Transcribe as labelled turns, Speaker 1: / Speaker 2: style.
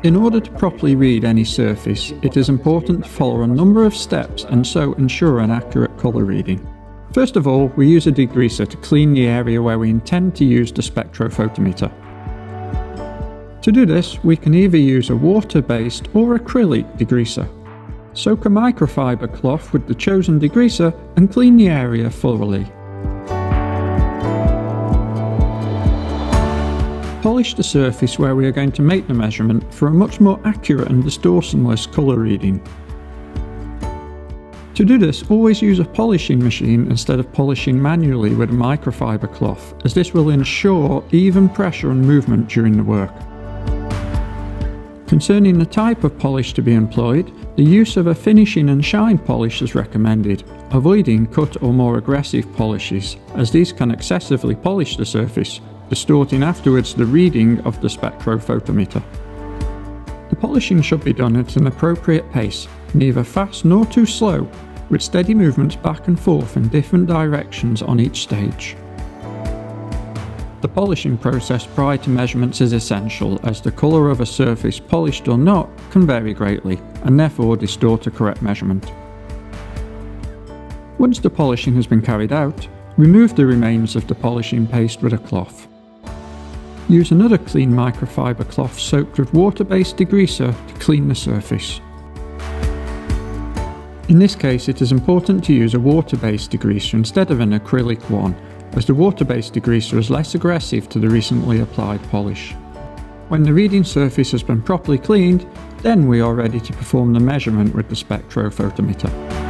Speaker 1: In order to properly read any surface, it is important to follow a number of steps and so ensure an accurate colour reading. First of all, we use a degreaser to clean the area where we intend to use the spectrophotometer. To do this, we can either use a water-based or acrylic degreaser. Soak a microfibre cloth with the chosen degreaser and clean the area thoroughly. Polish the surface where we are going to make the measurement for a much more accurate and distortionless colour reading. To do this, always use a polishing machine instead of polishing manually with a microfibre cloth, as this will ensure even pressure and movement during the work. Concerning the type of polish to be employed, the use of a finishing and shine polish is recommended, avoiding cut or more aggressive polishes, as these can excessively polish the surface, distorting afterwards the reading of the spectrophotometer. The polishing should be done at an appropriate pace, neither fast nor too slow, with steady movements back and forth in different directions on each stage. The polishing process prior to measurements is essential, as the colour of a surface, polished or not, can vary greatly, and therefore distort a correct measurement. Once the polishing has been carried out, remove the remains of the polishing paste with a cloth. Use another clean microfibre cloth soaked with water-based degreaser to clean the surface. In this case, it is important to use a water-based degreaser instead of an acrylic one, as the water-based degreaser is less aggressive to the recently applied polish. When the reading surface has been properly cleaned, then we are ready to perform the measurement with the spectrophotometer.